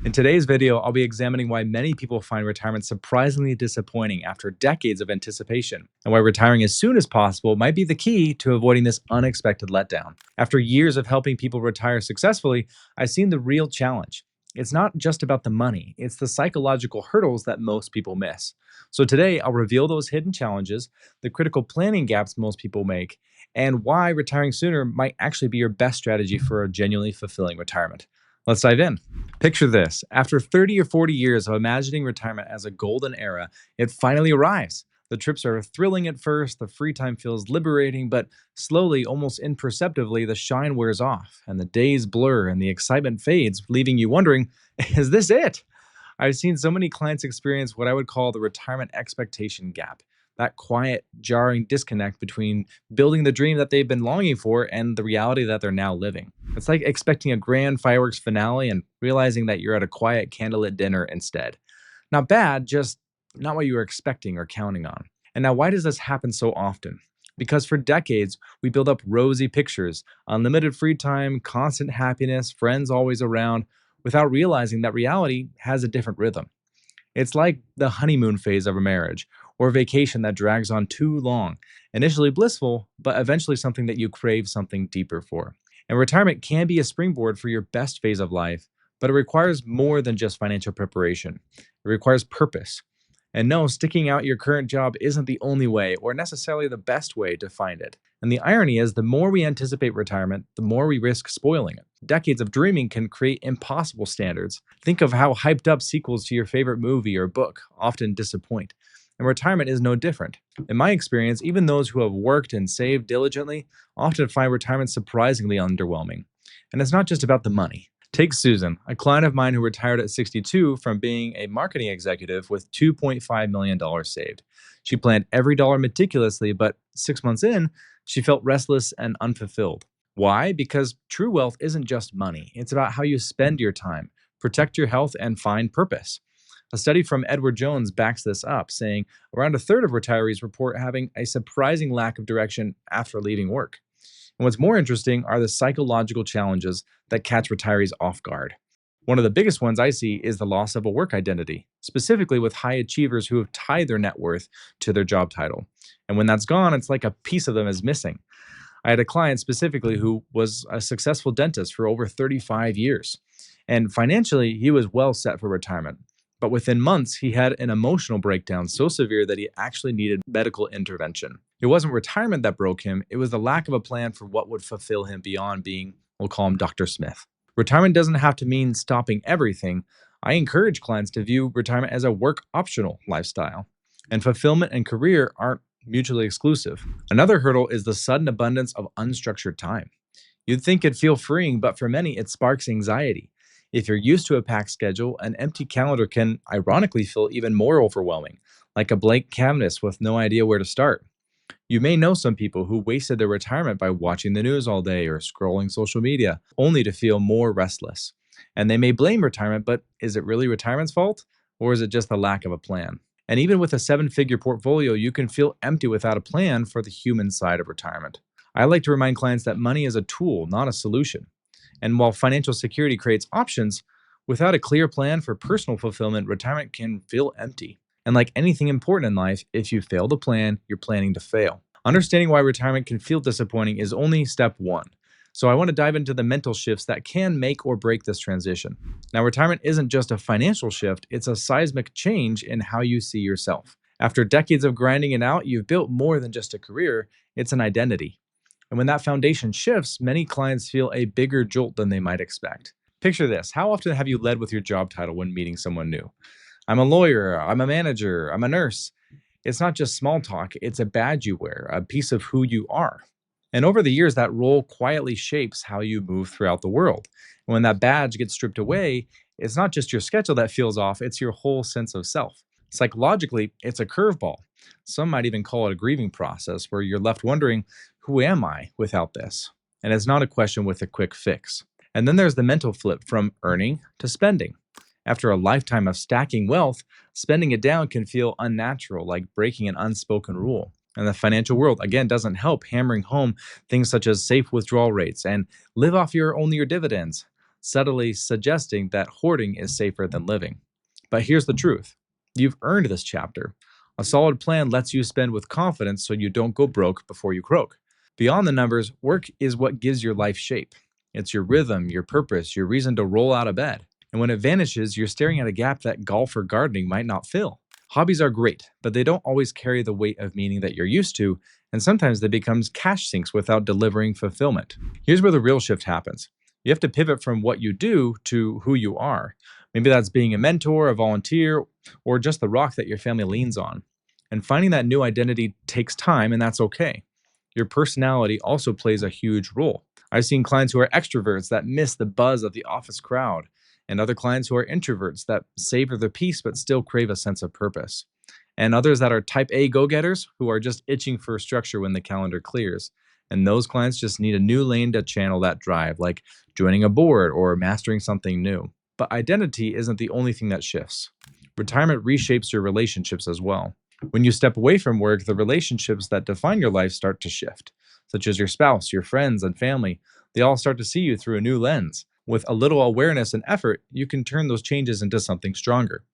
In today's video, I'll be examining why many people find retirement surprisingly disappointing after decades of anticipation, and why retiring as soon as possible might be the key to avoiding this unexpected letdown. After years of helping people retire successfully, I've seen the real challenge. It's not just about the money, it's the psychological hurdles that most people miss. So today, I'll reveal those hidden challenges, the critical planning gaps most people make, and why retiring sooner might actually be your best strategy for a genuinely fulfilling retirement. Let's dive in. Picture this. After 30 or 40 years of imagining retirement as a golden era, it finally arrives. The trips are thrilling at first, the free time feels liberating, but slowly, almost imperceptibly, the shine wears off, and the days blur and the excitement fades, leaving you wondering, is this it? I've seen so many clients experience what I would call the retirement expectation gap. That quiet, jarring disconnect between building the dream that they've been longing for and the reality that they're now living. It's like expecting a grand fireworks finale and realizing that you're at a quiet candlelit dinner instead. Not bad, just not what you were expecting or counting on. And now, why does this happen so often? Because for decades, we build up rosy pictures, unlimited free time, constant happiness, friends always around, without realizing that reality has a different rhythm. It's like the honeymoon phase of a marriage or a vacation that drags on too long. Initially blissful, but eventually something that you crave something deeper for. And retirement can be a springboard for your best phase of life, but it requires more than just financial preparation. It requires purpose. And no, sticking out your current job isn't the only way or necessarily the best way to find it. And the irony is, the more we anticipate retirement, the more we risk spoiling it. Decades of dreaming can create impossible standards. Think of how hyped up sequels to your favorite movie or book often disappoint. And retirement is no different. In my experience, even those who have worked and saved diligently often find retirement surprisingly underwhelming. And it's not just about the money. Take Susan, a client of mine who retired at 62 from being a marketing executive with $2.5 million saved. She planned every dollar meticulously, but 6 months in, she felt restless and unfulfilled. Why? Because true wealth isn't just money, it's about how you spend your time, protect your health, and find purpose. A study from Edward Jones backs this up, saying around a third of retirees report having a surprising lack of direction after leaving work. And what's more interesting are the psychological challenges that catch retirees off guard. One of the biggest ones I see is the loss of a work identity, specifically with high achievers who have tied their net worth to their job title. And when that's gone, it's like a piece of them is missing. I had a client specifically who was a successful dentist for over 35 years. And financially, he was well set for retirement. But within months, he had an emotional breakdown so severe that he actually needed medical intervention. It wasn't retirement that broke him, it was the lack of a plan for what would fulfill him beyond being, we'll call him Dr. Smith. Retirement doesn't have to mean stopping everything. I encourage clients to view retirement as a work optional lifestyle. And fulfillment and career aren't mutually exclusive. Another hurdle is the sudden abundance of unstructured time. You'd think it'd feel freeing, but for many, it sparks anxiety. If you're used to a packed schedule, an empty calendar can ironically feel even more overwhelming, like a blank canvas with no idea where to start. You may know some people who wasted their retirement by watching the news all day or scrolling social media, only to feel more restless. And they may blame retirement, but is it really retirement's fault? Or is it just the lack of a plan? And even with a 7-figure portfolio, you can feel empty without a plan for the human side of retirement. I like to remind clients that money is a tool, not a solution. And while financial security creates options, without a clear plan for personal fulfillment, retirement can feel empty. And like anything important in life, if you fail to plan, you're planning to fail. Understanding why retirement can feel disappointing is only step one. So I want to dive into the mental shifts that can make or break this transition. Now, retirement isn't just a financial shift, it's a seismic change in how you see yourself. After decades of grinding it out, you've built more than just a career, it's an identity. And when that foundation shifts, many clients feel a bigger jolt than they might expect. Picture this. How often have you led with your job title when meeting someone new? I'm a lawyer, I'm a manager, I'm a nurse. It's not just small talk, it's a badge you wear, a piece of who you are. And over the years, that role quietly shapes how you move throughout the world. And when that badge gets stripped away, it's not just your schedule that feels off, it's your whole sense of self. Psychologically, it's a curveball. Some might even call it a grieving process where you're left wondering, who am I without this? And it's not a question with a quick fix. And then there's the mental flip from earning to spending. After a lifetime of stacking wealth, spending it down can feel unnatural, like breaking an unspoken rule. And the financial world, again, doesn't help, hammering home things such as safe withdrawal rates and live off only your dividends. subtly suggesting that hoarding is safer than living. But here's the truth: you've earned this chapter. A solid plan lets you spend with confidence so you don't go broke before you croak. Beyond the numbers, work is what gives your life shape. It's your rhythm, your purpose, your reason to roll out of bed. And when it vanishes, you're staring at a gap that golf or gardening might not fill. Hobbies are great, but they don't always carry the weight of meaning that you're used to, and sometimes they become cash sinks without delivering fulfillment. Here's where the real shift happens. You have to pivot from what you do to who you are. Maybe that's being a mentor, a volunteer, or just the rock that your family leans on. And finding that new identity takes time, and that's okay. Your personality also plays a huge role. I've seen clients who are extroverts that miss the buzz of the office crowd, and other clients who are introverts that savor the peace but still crave a sense of purpose. And others that are type A go getters who are just itching for structure when the calendar clears. And those clients just need a new lane to channel that drive, like joining a board or mastering something new. But identity isn't the only thing that shifts. Retirement reshapes your relationships as well. When you step away from work, the relationships that define your life start to shift, such as your spouse, your friends, and family. They all start to see you through a new lens. With a little awareness and effort, you can turn those changes into something stronger.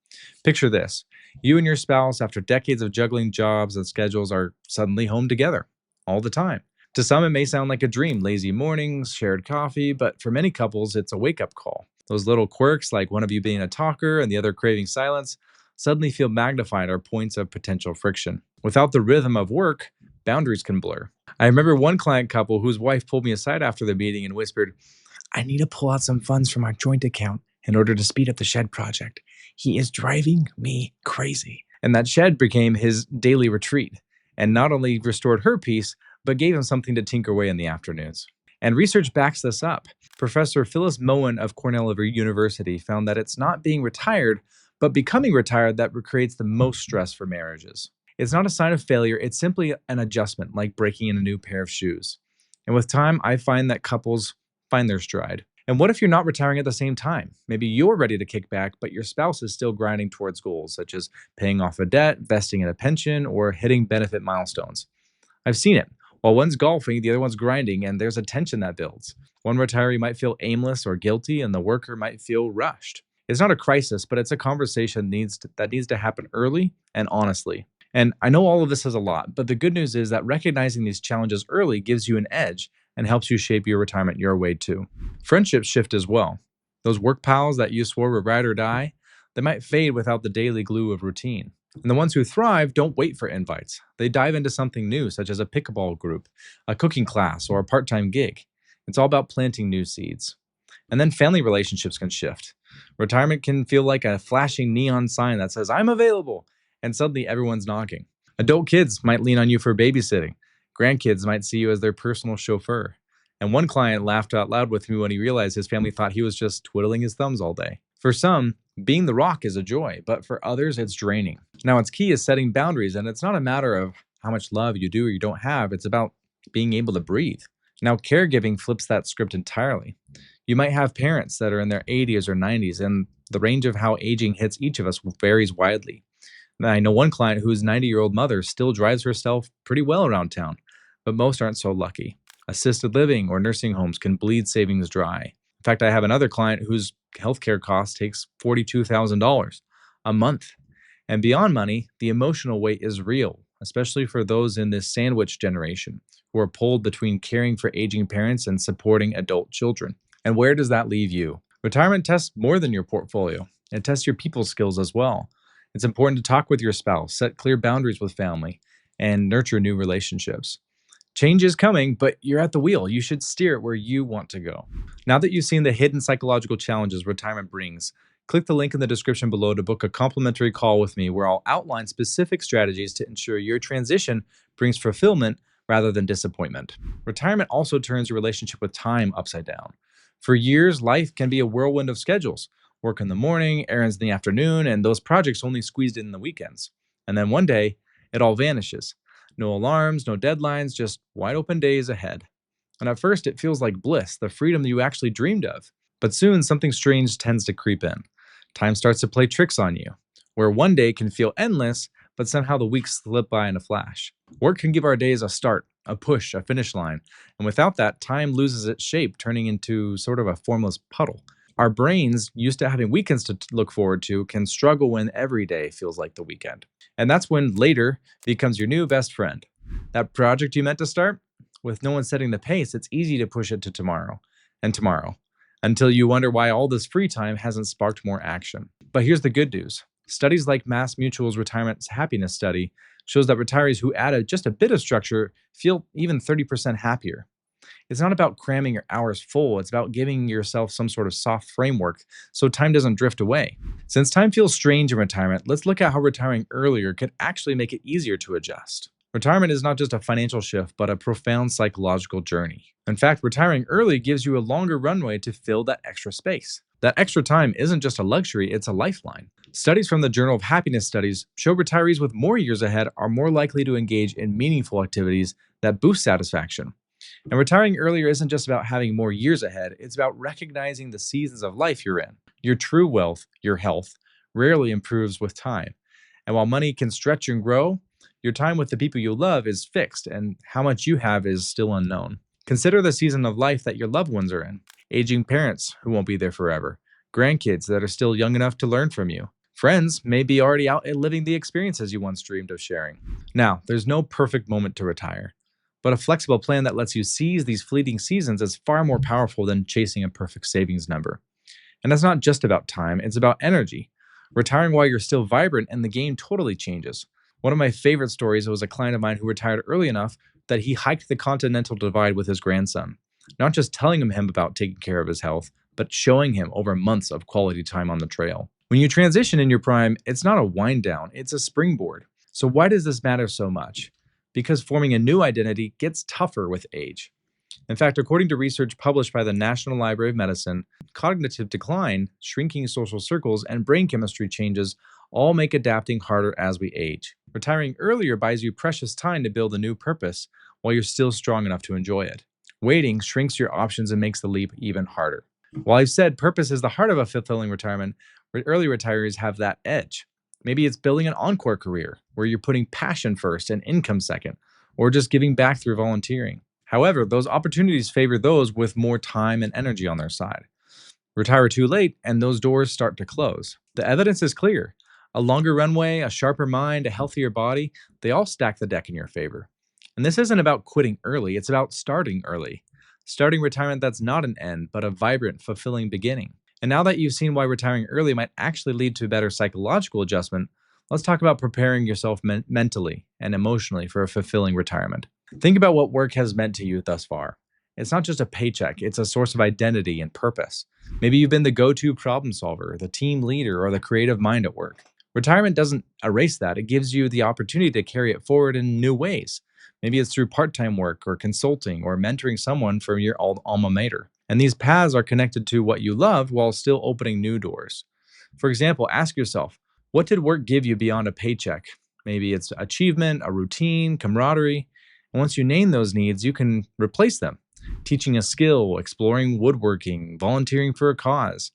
Picture this: you and your spouse, after decades of juggling jobs and schedules, are suddenly home together all the time. To some, it may sound like a dream: lazy mornings, shared coffee, but for many couples, it's a wake up call. Those little quirks, like one of you being a talker and the other craving silence, suddenly feel magnified or points of potential friction. Without the rhythm of work, boundaries can blur. I remember one client couple whose wife pulled me aside after the meeting and whispered, "I need to pull out some funds from our joint account in order to speed up the shed project. He is driving me crazy." And that shed became his daily retreat, and not only restored her peace, but gave him something to tinker away in the afternoons. And research backs this up. Professor Phyllis Moen of Cornell University found that it's not being retired, but becoming retired that creates the most stress for marriages. It's not a sign of failure, it's simply an adjustment, like breaking in a new pair of shoes. And with time, I find that couples find their stride. And what if you're not retiring at the same time? Maybe you're ready to kick back, but your spouse is still grinding towards goals, such as paying off a debt, vesting in a pension, or hitting benefit milestones. I've seen it. While one's golfing, the other one's grinding, and there's a tension that builds. One retiree might feel aimless or guilty, and the worker might feel rushed. It's not a crisis, but it's a conversation that needs to happen early and honestly. And I know all of this is a lot, but the good news is that recognizing these challenges early gives you an edge and helps you shape your retirement your way too. Friendships shift as well. Those work pals that you swore would ride or die, they might fade without the daily glue of routine. And the ones who thrive don't wait for invites. They dive into something new, such as a pickleball group, a cooking class, or a part time gig. It's all about planting new seeds. And then family relationships can shift. Retirement can feel like a flashing neon sign that says, "I'm available," and suddenly everyone's knocking. Adult kids might lean on you for babysitting. Grandkids might see you as their personal chauffeur. And one client laughed out loud with me when he realized his family thought he was just twiddling his thumbs all day. For some, being the rock is a joy, but for others, it's draining. Now, its key is setting boundaries, and it's not a matter of how much love you do or you don't have. It's about being able to breathe. Now, caregiving flips that script entirely. You might have parents that are in their 80s or 90s, and the range of how aging hits each of us varies widely. And I know one client whose 90-year-old mother still drives herself pretty well around town, but most aren't so lucky. Assisted living or nursing homes can bleed savings dry. In fact, I have another client whose healthcare cost takes $42,000 a month. And beyond money, the emotional weight is real, especially for those in this sandwich generation who are pulled between caring for aging parents and supporting adult children. And where does that leave you? Retirement tests more than your portfolio. It tests your people skills as well. It's important to talk with your spouse, set clear boundaries with family, and nurture new relationships. Change is coming, but you're at the wheel. You should steer it where you want to go. Now that you've seen the hidden psychological challenges retirement brings, click the link in the description below to book a complimentary call with me where I'll outline specific strategies to ensure your transition brings fulfillment rather than disappointment. Retirement also turns your relationship with time upside down. For years, life can be a whirlwind of schedules: work in the morning, errands in the afternoon, and those projects only squeezed in the weekends. And then one day, it all vanishes. No alarms, no deadlines, just wide open days ahead. And at first, it feels like bliss, the freedom you actually dreamed of. But soon, something strange tends to creep in. Time starts to play tricks on you, where one day can feel endless, but somehow the weeks slip by in a flash. Work can give our days a start, a push, a finish line. And without that, time loses its shape, turning into sort of a formless puddle. Our brains, used to having weekends to look forward to, can struggle when every day feels like the weekend. And that's when later becomes your new best friend. That project you meant to start, with no one setting the pace, it's easy to push it to tomorrow and tomorrow until you wonder why all this free time hasn't sparked more action. But here's the good news. Studies like Mass Mutual's Retirement Happiness Study shows that retirees who added just a bit of structure feel even 30% happier. It's not about cramming your hours full, it's about giving yourself some sort of soft framework so time doesn't drift away. Since time feels strange in retirement, let's look at how retiring earlier could actually make it easier to adjust. Retirement is not just a financial shift, but a profound psychological journey. In fact, retiring early gives you a longer runway to fill that extra space. That extra time isn't just a luxury, it's a lifeline. Studies from the Journal of Happiness Studies show retirees with more years ahead are more likely to engage in meaningful activities that boost satisfaction. And retiring earlier isn't just about having more years ahead, it's about recognizing the seasons of life you're in. Your true wealth, your health, rarely improves with time. And while money can stretch and grow, your time with the people you love is fixed, and how much you have is still unknown. Consider the season of life that your loved ones are in: aging parents who won't be there forever, grandkids that are still young enough to learn from you. Friends may be already out and living the experiences you once dreamed of sharing. Now, there's no perfect moment to retire, but a flexible plan that lets you seize these fleeting seasons is far more powerful than chasing a perfect savings number. And that's not just about time, it's about energy. Retiring while you're still vibrant and the game totally changes. One of my favorite stories was a client of mine who retired early enough that he hiked the Continental Divide with his grandson, not just telling him about taking care of his health, but showing him over months of quality time on the trail. When you transition in your prime, it's not a wind down, it's a springboard. So why does this matter so much? Because forming a new identity gets tougher with age. In fact, according to research published by the National Library of Medicine, cognitive decline, shrinking social circles, and brain chemistry changes all make adapting harder as we age. Retiring earlier buys you precious time to build a new purpose while you're still strong enough to enjoy it. Waiting shrinks your options and makes the leap even harder. While I've said purpose is the heart of a fulfilling retirement, early retirees have that edge. Maybe it's building an encore career where you're putting passion first and income second, or just giving back through volunteering. However, those opportunities favor those with more time and energy on their side. Retire too late, and those doors start to close. The evidence is clear. A longer runway, a sharper mind, a healthier body, they all stack the deck in your favor. And this isn't about quitting early, it's about starting early. Starting retirement that's not an end, but a vibrant, fulfilling beginning. And now that you've seen why retiring early might actually lead to better psychological adjustment, let's talk about preparing yourself mentally and emotionally for a fulfilling retirement. Think about what work has meant to you thus far. It's not just a paycheck, it's a source of identity and purpose. Maybe you've been the go-to problem solver, the team leader, or the creative mind at work. Retirement doesn't erase that, it gives you the opportunity to carry it forward in new ways. Maybe it's through part-time work or consulting or mentoring someone from your old alma mater. And these paths are connected to what you love while still opening new doors. For example, ask yourself, what did work give you beyond a paycheck? Maybe it's achievement, a routine, camaraderie. And once you name those needs, you can replace them. Teaching a skill, exploring woodworking, volunteering for a cause.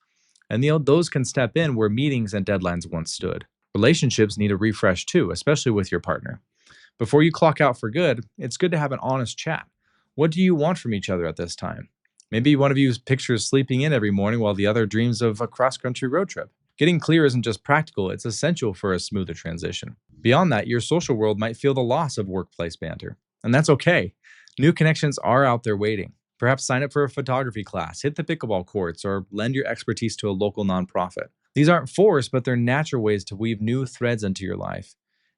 And those can step in where meetings and deadlines once stood. Relationships need a refresh too, especially with your partner. Before you clock out for good, it's good to have an honest chat. What do you want from each other at this time? Maybe one of you pictures sleeping in every morning while the other dreams of a cross-country road trip. Getting clear isn't just practical, it's essential for a smoother transition. Beyond that, your social world might feel the loss of workplace banter. And that's okay. New connections are out there waiting. Perhaps sign up for a photography class, hit the pickleball courts, or lend your expertise to a local nonprofit. These aren't forced, but they're natural ways to weave new threads into your life.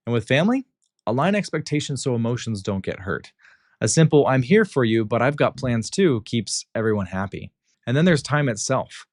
And with family, align expectations so emotions don't get hurt. A simple, I'm here for you, but I've got plans too, keeps everyone happy. And then there's time itself.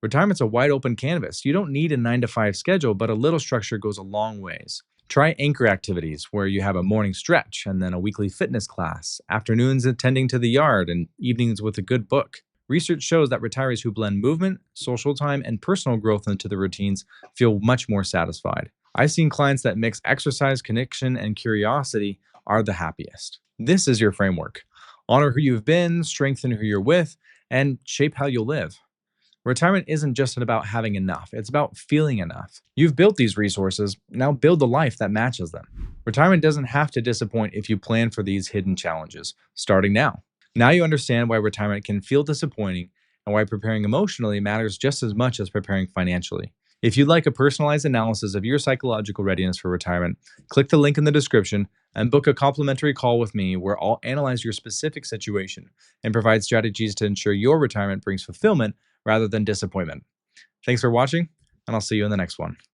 Retirement's a wide open canvas. You don't need a 9 to 5 schedule, but a little structure goes a long ways. Try anchor activities where you have a morning stretch and then a weekly fitness class, afternoons attending to the yard, and evenings with a good book. Research shows that retirees who blend movement, social time, and personal growth into the routines feel much more satisfied. I've seen clients that mix exercise, connection, and curiosity are the happiest. This is your framework. Honor who you've been, strengthen who you're with, and shape how you'll live. Retirement isn't just about having enough, it's about feeling enough. You've built these resources, now build the life that matches them. Retirement doesn't have to disappoint if you plan for these hidden challenges, starting now. Now you understand why retirement can feel disappointing and why preparing emotionally matters just as much as preparing financially. If you'd like a personalized analysis of your psychological readiness for retirement, click the link in the description and book a complimentary call with me where I'll analyze your specific situation and provide strategies to ensure your retirement brings fulfillment rather than disappointment. Thanks for watching, and I'll see you in the next one.